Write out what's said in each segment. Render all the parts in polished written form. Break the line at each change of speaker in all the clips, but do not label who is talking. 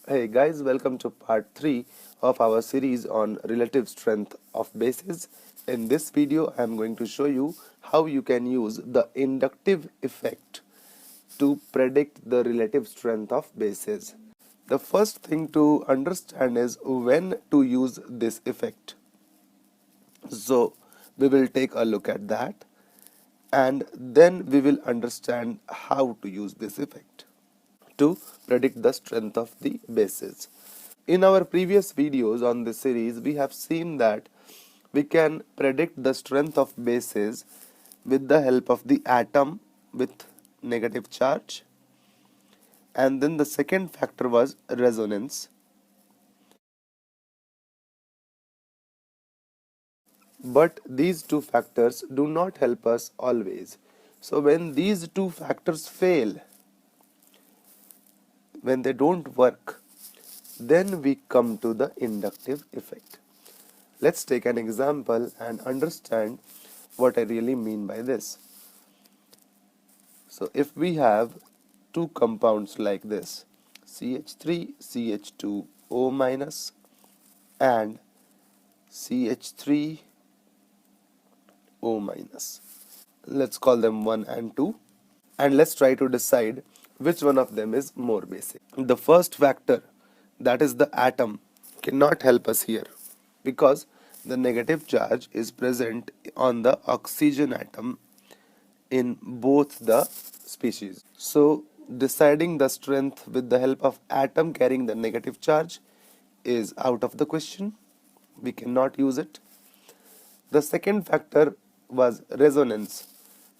Hey guys, welcome to part 3 of our series on relative strength of bases. In this video, I am going to show you how you can use the inductive effect to predict the relative strength of bases. The first thing to understand is when to use this effect. So, we will take a look at that and then we will understand how to use this effect to predict the strength of the bases. In our previous videos on this series, we have seen that we can predict the strength of bases with the help of the atom with negative charge, and then the second factor was resonance. But these two factors do not help us always. So when these two factors fail, when they don't work, then we come to the inductive effect. Let's take an example and understand what I really mean by this. So if we have two compounds like this, CH3, CH2O minus and CH3O minus. Let's call them 1 and 2 and let's try to decide which one of them is more basic. The first factor, that is the atom, cannot help us here because the negative charge is present on the oxygen atom in both the species. So deciding the strength with the help of atom carrying the negative charge is out of the question. We cannot use it. The second factor was resonance.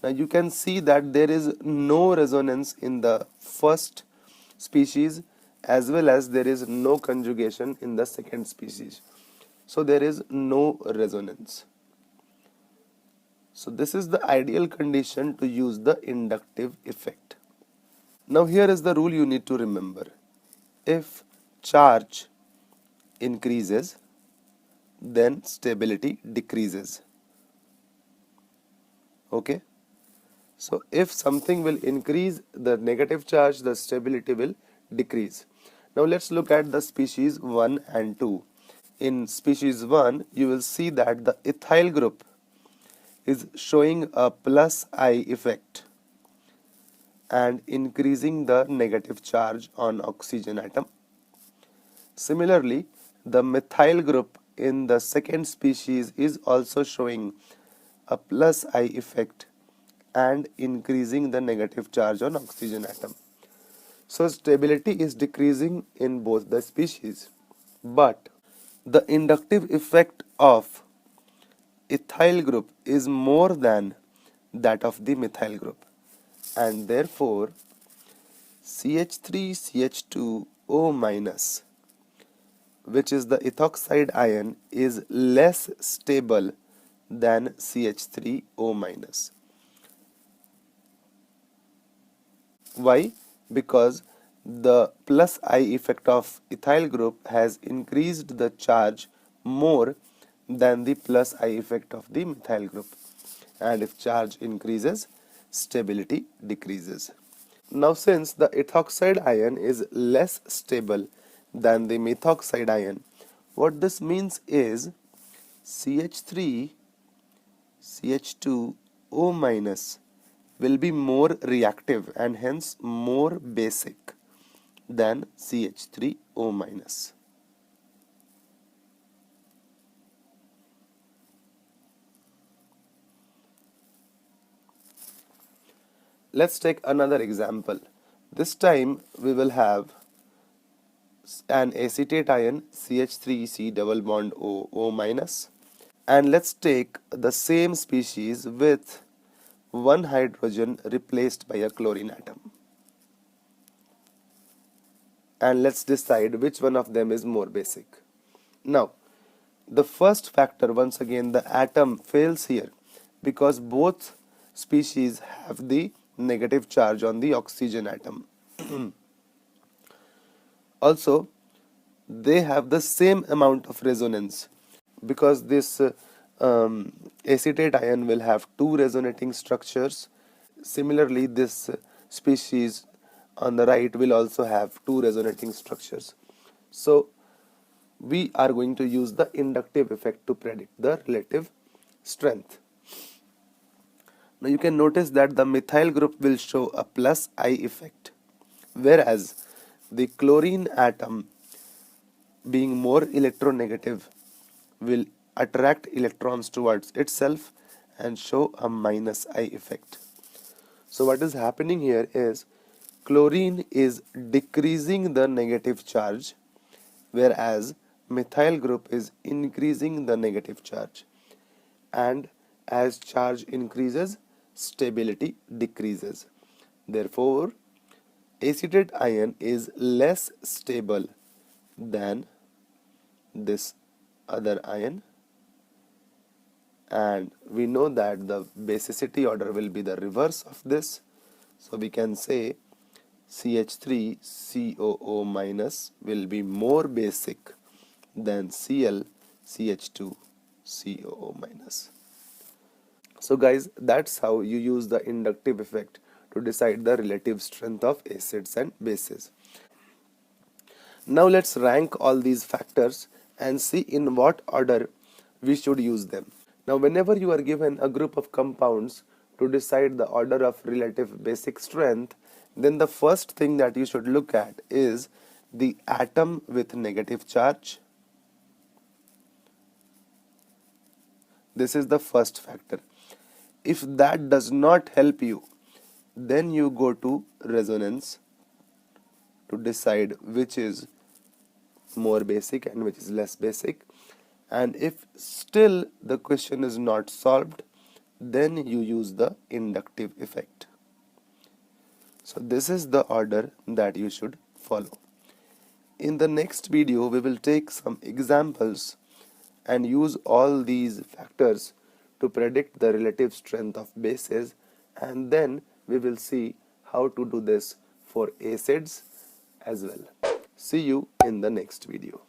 Now you can see that there is no resonance in the first species as well as there is no conjugation in the second species. So there is no resonance. So this is the ideal condition to use the inductive effect. Now here is the rule you need to remember. If charge increases, then stability decreases. Okay? So if something will increase the negative charge, the stability will decrease. Now let's look at the species 1 and 2. In species 1, you will see that the ethyl group is showing a plus I effect and increasing the negative charge on oxygen atom. Similarly, the methyl group in the second species is also showing a plus I effect and increasing the negative charge on oxygen atom. So stability is decreasing in both the species. But the inductive effect of ethyl group is more than that of the methyl group, and therefore CH3CH2O minus, which is the ethoxide ion, is less stable than CH3O minus. Why? Because the plus I effect of ethyl group has increased the charge more than the plus I effect of the methyl group, and if charge increases, stability decreases. Now since the ethoxide ion is less stable than the methoxide ion, what this means is CH3 CH2O minus will be more reactive and hence more basic than CH3O minus. Let's take another example. This time we will have an acetate ion CH3C double bond O minus, and let's take the same species with one hydrogen replaced by a chlorine atom, and let's decide which one of them is more basic. Now the first factor, once again the atom, fails here because both species have the negative charge on the oxygen atom. Also they have the same amount of resonance because this acetate ion will have two resonating structures. Similarly, this species on the right will also have two resonating structures. So we are going to use the inductive effect to predict the relative strength. Now you can notice that the methyl group will show a plus I effect, whereas the chlorine atom, being more electronegative, will attract electrons towards itself and show a minus I effect. So what is happening here is chlorine is decreasing the negative charge, whereas methyl group is increasing the negative charge. And as charge increases, stability decreases. Therefore, acetate ion is less stable than this other ion, and we know that the basicity order will be the reverse of this. So we can say CH3COO minus will be more basic than ClCH2COO minus. So guys, that's how you use the inductive effect to decide the relative strength of acids and bases. Now let's rank all these factors and see in what order we should use them. Now whenever you are given a group of compounds to decide the order of relative basic strength, then the first thing that you should look at is the atom with negative charge. This is the first factor. If that does not help you, then you go to resonance to decide which is more basic and which is less basic. And if still the question is not solved, then you use the inductive effect. So this is the order that you should follow. In the next video, we will take some examples and use all these factors to predict the relative strength of bases, and then we will see how to do this for acids as well. See you in the next video.